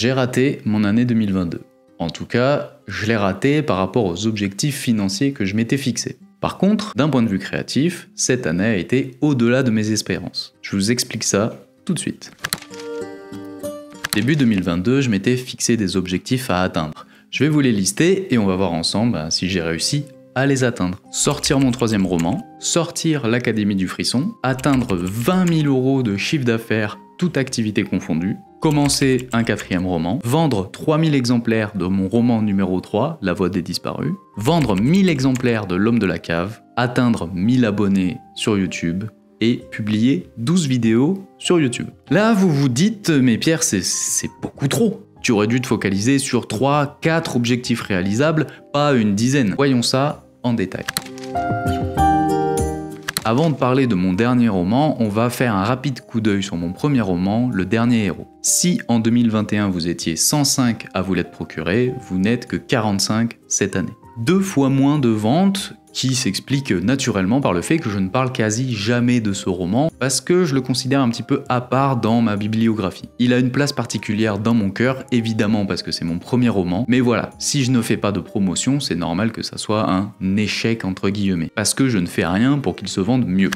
J'ai raté mon année 2022. En tout cas, je l'ai raté par rapport aux objectifs financiers que je m'étais fixés. Par contre, d'un point de vue créatif, cette année a été au-delà de mes espérances. Je vous explique ça tout de suite. Début 2022, je m'étais fixé des objectifs à atteindre. Je vais vous les lister et on va voir ensemble si j'ai réussi à les atteindre. Sortir mon 3e roman, sortir l'Académie du Frisson, atteindre 20 000 € de chiffre d'affaires, toute activité confondue, commencer un 4e roman, vendre 3000 exemplaires de mon roman numéro 3, La Voix des Disparus, vendre 1000 exemplaires de L'Homme de la Cave, atteindre 1000 abonnés sur YouTube et publier 12 vidéos sur YouTube. Là, vous vous dites, mais Pierre, c'est beaucoup trop. Tu aurais dû te focaliser sur 3-4 objectifs réalisables, pas une dizaine. Voyons ça en détail. Avant de parler de mon dernier roman, on va faire un rapide coup d'œil sur mon premier roman, Le Dernier Héros. Si en 2021 vous étiez 105 à vous l'être procuré, vous n'êtes que 45 cette année. 2 fois moins de ventes, qui s'explique naturellement par le fait que je ne parle quasi jamais de ce roman, parce que je le considère un petit peu à part dans ma bibliographie. Il a une place particulière dans mon cœur, évidemment parce que c'est mon premier roman, mais voilà, si je ne fais pas de promotion, c'est normal que ça soit un échec entre guillemets, parce que je ne fais rien pour qu'il se vende mieux.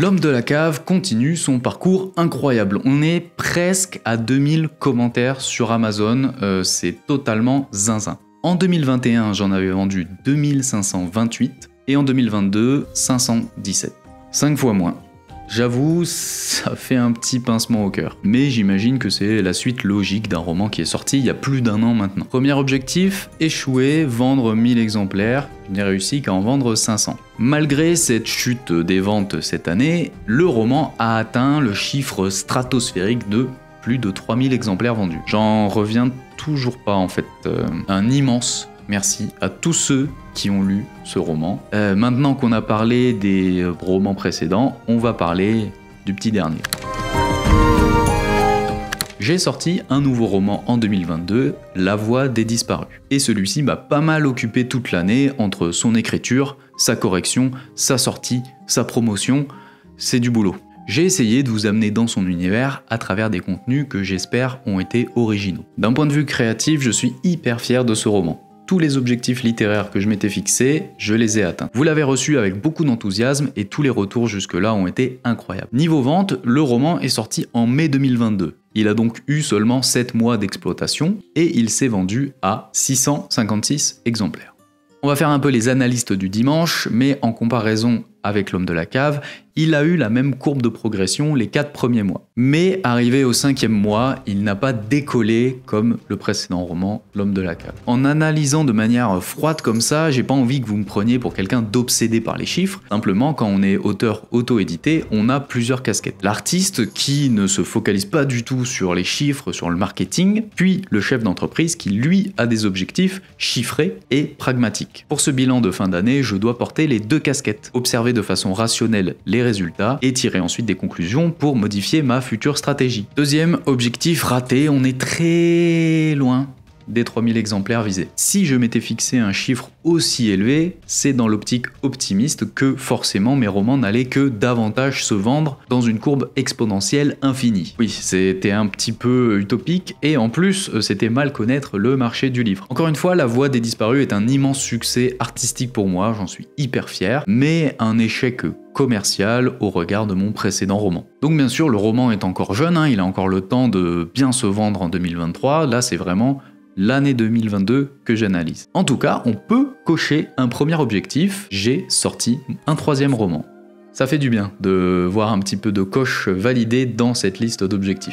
L'Homme de la Cave continue son parcours incroyable. On est presque à 2000 commentaires sur Amazon, c'est totalement zinzin. En 2021, j'en avais vendu 2528 et en 2022, 517. 5 fois moins. J'avoue, ça fait un petit pincement au cœur. Mais j'imagine que c'est la suite logique d'un roman qui est sorti il y a plus d'1 an maintenant. Premier objectif, échouer, vendre 1000 exemplaires. Je n'ai réussi qu'à en vendre 500. Malgré cette chute des ventes cette année, le roman a atteint le chiffre stratosphérique de plus de 3000 exemplaires vendus. J'en reviens toujours pas en fait. Un immense merci à tous ceux qui ont lu ce roman. Maintenant qu'on a parlé des romans précédents, on va parler du petit dernier. J'ai sorti un nouveau roman en 2022, La Voix des Disparus. Et celui-ci m'a pas mal occupé toute l'année entre son écriture, sa correction, sa sortie, sa promotion. C'est du boulot. J'ai essayé de vous amener dans son univers à travers des contenus que j'espère ont été originaux. D'un point de vue créatif, je suis hyper fier de ce roman. Tous les objectifs littéraires que je m'étais fixés, je les ai atteints. Vous l'avez reçu avec beaucoup d'enthousiasme et tous les retours jusque-là ont été incroyables. Niveau vente, le roman est sorti en mai 2022. Il a donc eu seulement 7 mois d'exploitation et il s'est vendu à 656 exemplaires. On va faire un peu les analystes du dimanche, mais en comparaison avec L'Homme de la Cave, il a eu la même courbe de progression les 4 premiers mois. Mais arrivé au 5e mois, il n'a pas décollé comme le précédent roman, L'Homme de la Cave. En analysant de manière froide comme ça, j'ai pas envie que vous me preniez pour quelqu'un d'obsédé par les chiffres. Simplement, quand on est auteur auto-édité, on a plusieurs casquettes. L'artiste qui ne se focalise pas du tout sur les chiffres, sur le marketing, puis le chef d'entreprise qui, lui, a des objectifs chiffrés et pragmatiques. Pour ce bilan de fin d'année, je dois porter les 2 casquettes. Observer de façon rationnelle les résultats et tirer ensuite des conclusions pour modifier ma future stratégie. Deuxième objectif raté, on est très loin des 3000 exemplaires visés. Si je m'étais fixé un chiffre aussi élevé, c'est dans l'optique optimiste que forcément mes romans n'allaient que davantage se vendre dans une courbe exponentielle infinie. Oui, c'était un petit peu utopique et en plus, c'était mal connaître le marché du livre. Encore une fois, La Voix des Disparus est un immense succès artistique pour moi, j'en suis hyper fier, mais un échec commercial au regard de mon précédent roman. Donc bien sûr, le roman est encore jeune, il a encore le temps de bien se vendre en 2023, là c'est vraiment l'année 2022 que j'analyse. En tout cas, on peut cocher un premier objectif, j'ai sorti un 3e roman. Ça fait du bien de voir un petit peu de coches validées dans cette liste d'objectifs.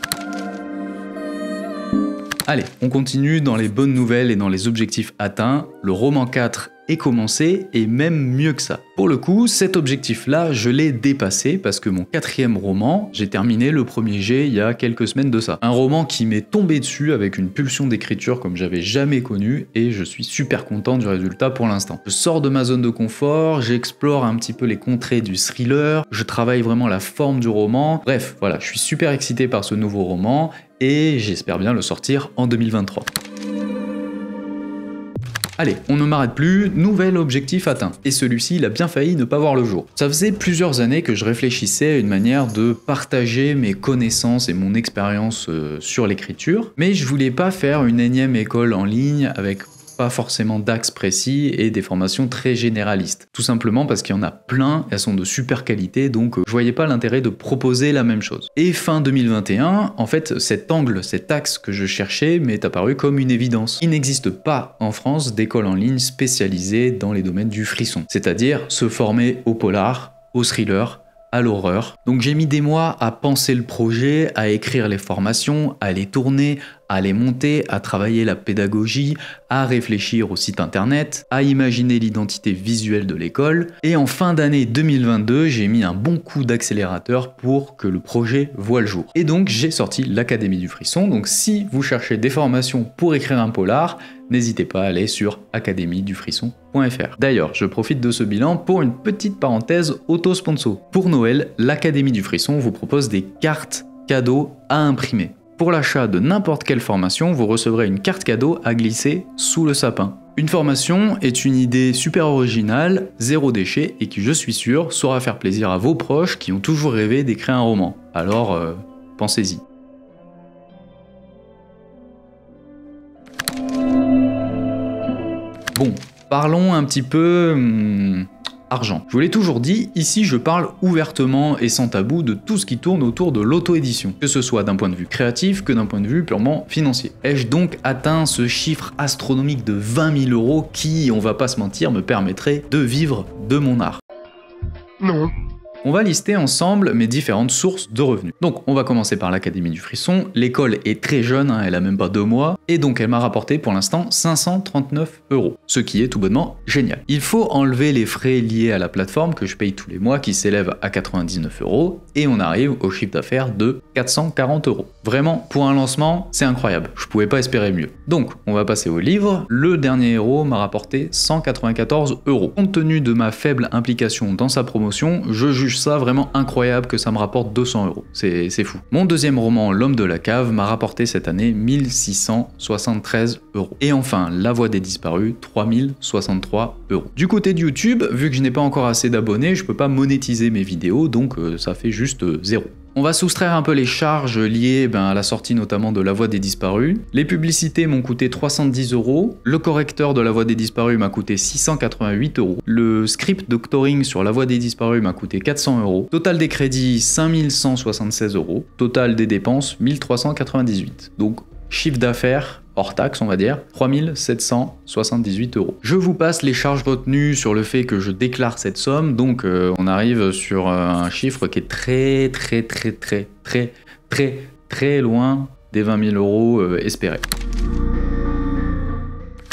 Allez, on continue dans les bonnes nouvelles et dans les objectifs atteints. Le roman 4 est commencé et même mieux que ça. Pour le coup, cet objectif-là, je l'ai dépassé parce que mon 4e roman, j'ai terminé le premier jet il y a quelques semaines de ça. Un roman qui m'est tombé dessus avec une pulsion d'écriture comme j'avais jamais connue et je suis super content du résultat pour l'instant. Je sors de ma zone de confort, j'explore un petit peu les contrées du thriller, je travaille vraiment la forme du roman. Bref, voilà, je suis super excité par ce nouveau roman et j'espère bien le sortir en 2023. Allez, on ne m'arrête plus, nouvel objectif atteint. Et celui-ci, il a bien failli ne pas voir le jour. Ça faisait plusieurs années que je réfléchissais à une manière de partager mes connaissances et mon expérience sur l'écriture, mais je voulais pas faire une énième école en ligne avec pas forcément d'axe précis et des formations très généralistes. Tout simplement parce qu'il y en a plein, elles sont de super qualité, donc je voyais pas l'intérêt de proposer la même chose. Et fin 2021, en fait, cet angle, cet axe que je cherchais m'est apparu comme une évidence. Il n'existe pas en France d'école en ligne spécialisée dans les domaines du frisson, c'est-à-dire se former au polar, au thriller, à l'horreur. Donc j'ai mis des mois à penser le projet, à écrire les formations, à les tourner, à les monter, à travailler la pédagogie, à réfléchir au site internet, à imaginer l'identité visuelle de l'école. Et en fin d'année 2022, j'ai mis un bon coup d'accélérateur pour que le projet voie le jour. Et donc j'ai sorti l'Académie du Frisson. Donc si vous cherchez des formations pour écrire un polar, n'hésitez pas à aller sur academiedufrisson.fr. D'ailleurs, je profite de ce bilan pour une petite parenthèse auto-sponsor. Pour Noël, l'Académie du Frisson vous propose des cartes cadeaux à imprimer. Pour l'achat de n'importe quelle formation, vous recevrez une carte cadeau à glisser sous le sapin. Une formation est une idée super originale, zéro déchet et qui, je suis sûr, saura faire plaisir à vos proches qui ont toujours rêvé d'écrire un roman. Alors, pensez-y. Bon, parlons un petit peu argent. Je vous l'ai toujours dit, ici je parle ouvertement et sans tabou de tout ce qui tourne autour de l'auto-édition, que ce soit d'un point de vue créatif que d'un point de vue purement financier. Ai-je donc atteint ce chiffre astronomique de 20 000 € qui, on va pas se mentir, me permettrait de vivre de mon art? Non. On va lister ensemble mes différentes sources de revenus. Donc on va commencer par l'Académie du Frisson. L'école est très jeune, elle a même pas 2 mois, et donc elle m'a rapporté pour l'instant 539 €, ce qui est tout bonnement génial. Il faut enlever les frais liés à la plateforme que je paye tous les mois qui s'élèvent à 99 €, et on arrive au chiffre d'affaires de 440 €. Vraiment, pour un lancement, c'est incroyable, je pouvais pas espérer mieux. Donc on va passer au livre. Le dernier héros m'a rapporté 194 €. Compte tenu de ma faible implication dans sa promotion, je juge ça vraiment incroyable que ça me rapporte 200 €. C'est fou. Mon deuxième roman, L'homme de la cave, m'a rapporté cette année 1673 €. Et enfin, La voix des disparus, 3063 €. Du côté de YouTube, vu que je n'ai pas encore assez d'abonnés, je peux pas monétiser mes vidéos, donc ça fait juste 0. On va soustraire un peu les charges liées à la sortie notamment de La voix des disparus. Les publicités m'ont coûté 310 €. Le correcteur de La voix des disparus m'a coûté 688 €. Le script doctoring sur La voix des disparus m'a coûté 400 €. Total des crédits, 5176 €. Total des dépenses, 1398. Donc chiffre d'affaires hors taxe, on va dire, 3778 €. Je vous passe les charges retenues sur le fait que je déclare cette somme, donc on arrive sur un chiffre qui est très loin des 20 000 € espérés.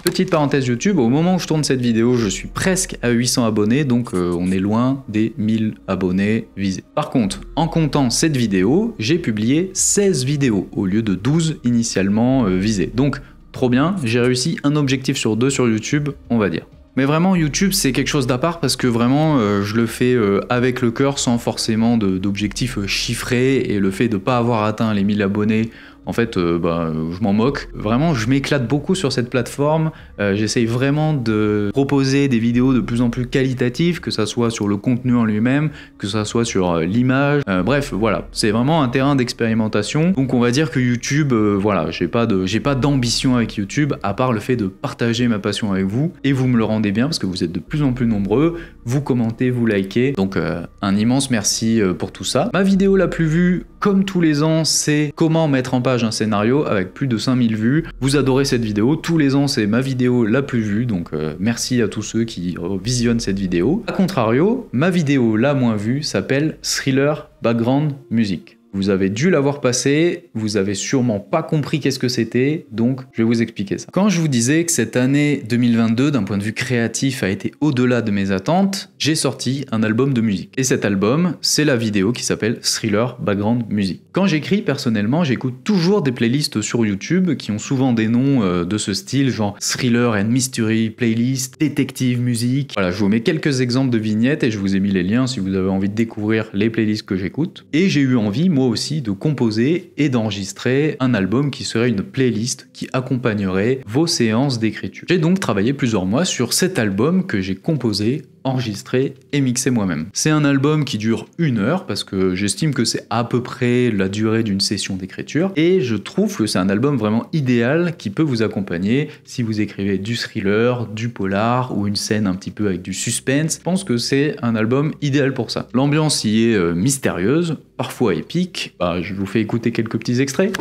Petite parenthèse YouTube, au moment où je tourne cette vidéo, je suis presque à 800 abonnés, donc on est loin des 1000 abonnés visés. Par contre, en comptant cette vidéo, j'ai publié 16 vidéos au lieu de 12 initialement visées. Donc, trop bien, j'ai réussi un objectif sur 2 sur YouTube, on va dire. Mais vraiment, YouTube, c'est quelque chose d'à part parce que vraiment, je le fais avec le cœur, sans forcément d'objectifs chiffrés, et le fait de ne pas avoir atteint les 1000 abonnés, en fait, je m'en moque. Vraiment, je m'éclate beaucoup sur cette plateforme. J'essaye vraiment de proposer des vidéos de plus en plus qualitatives, que ça soit sur le contenu en lui-même, que ça soit sur l'image. Bref, voilà, c'est vraiment un terrain d'expérimentation. Donc on va dire que YouTube, voilà, j'ai pas d'ambition avec YouTube, à part le fait de partager ma passion avec vous. Et vous me le rendez bien, parce que vous êtes de plus en plus nombreux. Vous commentez, vous likez. Donc un immense merci pour tout ça. Ma vidéo la plus vue, comme tous les ans, c'est comment mettre en page un scénario avec plus de 5000 vues. Vous adorez cette vidéo, tous les ans c'est ma vidéo la plus vue, donc merci à tous ceux qui visionnent cette vidéo. A contrario, ma vidéo la moins vue s'appelle Thriller Background Music. Vous avez dû l'avoir passé, vous avez sûrement pas compris qu'est-ce que c'était, donc je vais vous expliquer ça. Quand je vous disais que cette année 2022, d'un point de vue créatif, a été au-delà de mes attentes, j'ai sorti un album de musique. Et cet album, c'est la vidéo qui s'appelle Thriller Background Music. Quand j'écris, personnellement, j'écoute toujours des playlists sur YouTube qui ont souvent des noms de ce style, genre Thriller and Mystery Playlist, Détective Music. Voilà, je vous mets quelques exemples de vignettes et je vous ai mis les liens si vous avez envie de découvrir les playlists que j'écoute. Et j'ai eu envie, moi moi aussi de composer et d'enregistrer un album qui serait une playlist qui accompagnerait vos séances d'écriture. J'ai donc travaillé plusieurs mois sur cet album que j'ai composé, enregistré et mixé moi-même. C'est un album qui dure 1 heure parce que j'estime que c'est à peu près la durée d'une session d'écriture et je trouve que c'est un album vraiment idéal qui peut vous accompagner si vous écrivez du thriller, du polar ou une scène un petit peu avec du suspense. Je pense que c'est un album idéal pour ça. L'ambiance y est mystérieuse, parfois épique. Je vous fais écouter quelques petits extraits.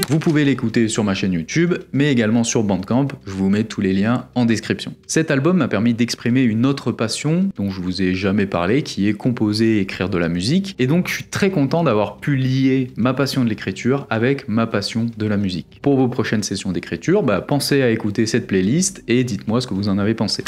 Vous pouvez l'écouter sur ma chaîne YouTube, mais également sur Bandcamp, je vous mets tous les liens en description. Cet album m'a permis d'exprimer une autre passion dont je vous ai jamais parlé, qui est composer et écrire de la musique, et donc je suis très content d'avoir pu lier ma passion de l'écriture avec ma passion de la musique. Pour vos prochaines sessions d'écriture, pensez à écouter cette playlist et dites-moi ce que vous en avez pensé.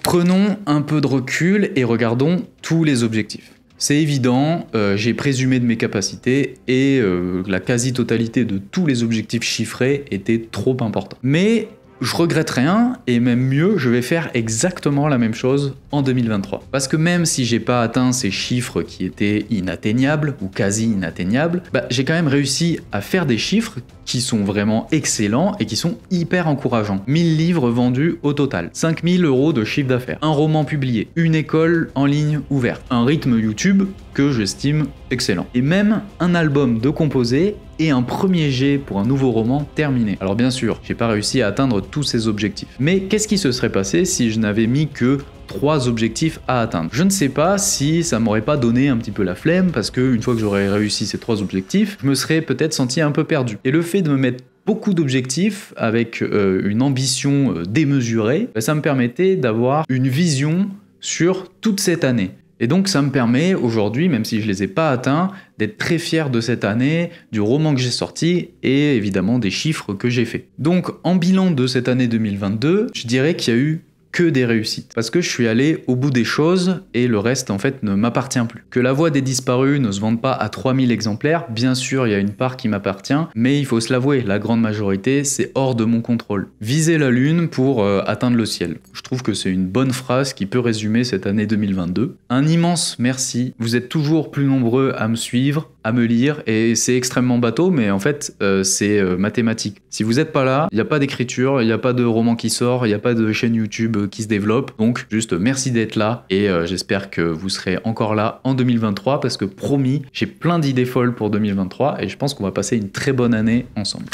Prenons un peu de recul et regardons tous les objectifs. C'est évident, j'ai présumé de mes capacités et la quasi-totalité de tous les objectifs chiffrés étaient trop importants. Mais je regrette rien et même mieux, je vais faire exactement la même chose en 2023. Parce que même si j'ai pas atteint ces chiffres qui étaient inatteignables ou quasi inatteignables, j'ai quand même réussi à faire des chiffres qui sont vraiment excellents et qui sont hyper encourageants. 1000 livres vendus au total, 5000 € de chiffre d'affaires, un roman publié, une école en ligne ouverte, un rythme YouTube que j'estime excellent, et même un album de composé et un premier jet pour un nouveau roman terminé. Alors bien sûr, j'ai pas réussi à atteindre tous ces objectifs. Mais qu'est-ce qui se serait passé si je n'avais mis que 3 objectifs à atteindre? Je ne sais pas si ça m'aurait pas donné un petit peu la flemme, parce que une fois que j'aurais réussi ces 3 objectifs, je me serais peut-être senti un peu perdu. Et le fait de me mettre beaucoup d'objectifs avec une ambition démesurée, ça me permettait d'avoir une vision sur toute cette année. Et donc ça me permet aujourd'hui, même si je les ai pas atteints, d'être très fier de cette année, du roman que j'ai sorti et évidemment des chiffres que j'ai fait. Donc en bilan de cette année 2022, je dirais qu'il y a eu que des réussites. Parce que je suis allé au bout des choses et le reste en fait ne m'appartient plus. Que La Voix des Disparus ne se vende pas à 3000 exemplaires, bien sûr il y a une part qui m'appartient, mais il faut se l'avouer, la grande majorité c'est hors de mon contrôle. Viser la lune pour atteindre le ciel. Je trouve que c'est une bonne phrase qui peut résumer cette année 2022. Un immense merci, vous êtes toujours plus nombreux à me suivre, à me lire, et c'est extrêmement bateau, mais en fait c'est mathématique. Si vous n'êtes pas là, il n'y a pas d'écriture, il n'y a pas de roman qui sort, il n'y a pas de chaîne YouTube qui se développe, donc juste merci d'être là, et j'espère que vous serez encore là en 2023, parce que promis, j'ai plein d'idées folles pour 2023, et je pense qu'on va passer une très bonne année ensemble.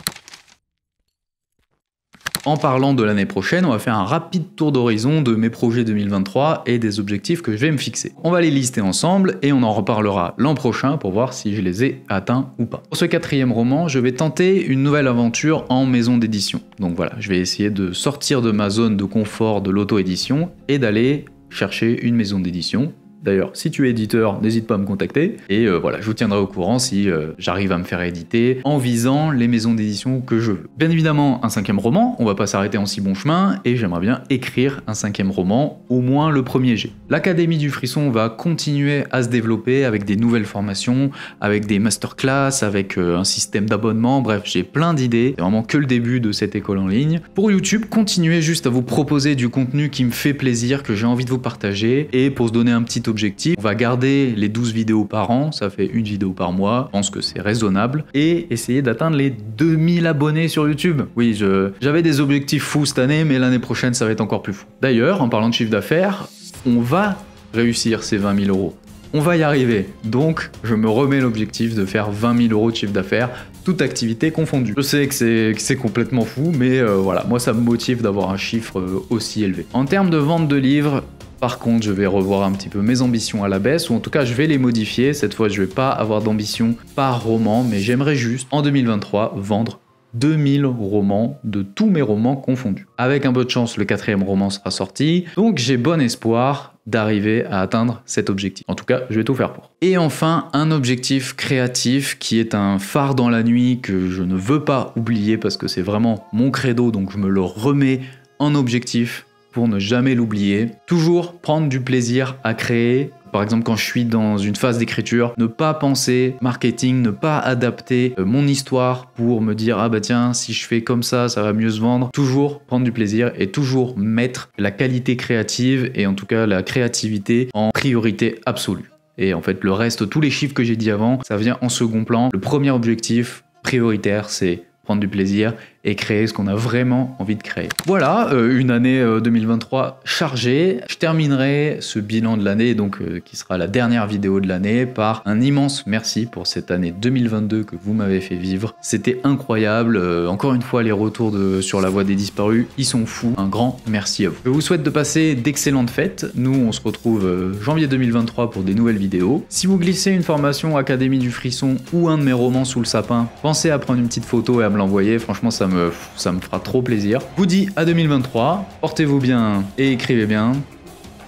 En parlant de l'année prochaine, on va faire un rapide tour d'horizon de mes projets 2023 et des objectifs que je vais me fixer. On va les lister ensemble et on en reparlera l'an prochain pour voir si je les ai atteints ou pas. Pour ce 4e roman, je vais tenter une nouvelle aventure en maison d'édition. Donc voilà, je vais essayer de sortir de ma zone de confort de l'auto-édition et d'aller chercher une maison d'édition. D'ailleurs, si tu es éditeur, n'hésite pas à me contacter. Et voilà, je vous tiendrai au courant si j'arrive à me faire éditer en visant les maisons d'édition que je veux. Bien évidemment, un 5e roman, on va pas s'arrêter en si bon chemin, et j'aimerais bien écrire un 5e roman, au moins le premier jet. L'Académie du Frisson va continuer à se développer avec des nouvelles formations, avec des masterclass, avec un système d'abonnement, bref, j'ai plein d'idées. C'est vraiment que le début de cette école en ligne. Pour YouTube, continuez juste à vous proposer du contenu qui me fait plaisir, que j'ai envie de vous partager, et pour se donner un petit objectif, on va garder les 12 vidéos par an, ça fait une vidéo par mois, je pense que c'est raisonnable, et essayer d'atteindre les 2000 abonnés sur YouTube. Oui, j'avais des objectifs fous cette année, mais l'année prochaine ça va être encore plus fou. D'ailleurs, en parlant de chiffre d'affaires, on va réussir ces 20 000 €. On va y arriver, donc je me remets l'objectif de faire 20 000 € de chiffre d'affaires, toute activité confondue. Je sais que c'est complètement fou, mais voilà, moi ça me motive d'avoir un chiffre aussi élevé. En termes de vente de livres, par contre, je vais revoir un petit peu mes ambitions à la baisse, ou en tout cas, je vais les modifier. Cette fois, je vais pas avoir d'ambition par roman, mais j'aimerais juste, en 2023, vendre 2000 romans, de tous mes romans confondus. Avec un peu de chance, le 4e roman sera sorti, donc j'ai bon espoir d'arriver à atteindre cet objectif. En tout cas, je vais tout faire pour. Et enfin, un objectif créatif qui est un phare dans la nuit que je ne veux pas oublier parce que c'est vraiment mon credo, donc je me le remets en objectif pour ne jamais l'oublier. Toujours prendre du plaisir à créer. Par exemple, quand je suis dans une phase d'écriture, ne pas penser marketing, ne pas adapter mon histoire pour me dire « Ah bah tiens, si je fais comme ça va mieux se vendre ». Toujours prendre du plaisir et toujours mettre la qualité créative et en tout cas la créativité en priorité absolue. Et en fait, le reste, tous les chiffres que j'ai dit avant, ça vient en second plan. Le premier objectif prioritaire, c'est prendre du plaisir et créer ce qu'on a vraiment envie de créer. Voilà, une année 2023 chargée. Je terminerai ce bilan de l'année, donc qui sera la dernière vidéo de l'année, par un immense merci pour cette année 2022 que vous m'avez fait vivre. C'était incroyable. Encore une fois, les retours sur la voie des disparus, ils sont fous. Un grand merci à vous. Je vous souhaite de passer d'excellentes fêtes. Nous, on se retrouve janvier 2023 pour des nouvelles vidéos. Si vous glissez une formation Académie du Frisson ou un de mes romans sous le sapin, pensez à prendre une petite photo et à me l'envoyer. Franchement, ça me fera trop plaisir. Je vous dis à 2023, portez-vous bien et écrivez bien.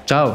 Ciao!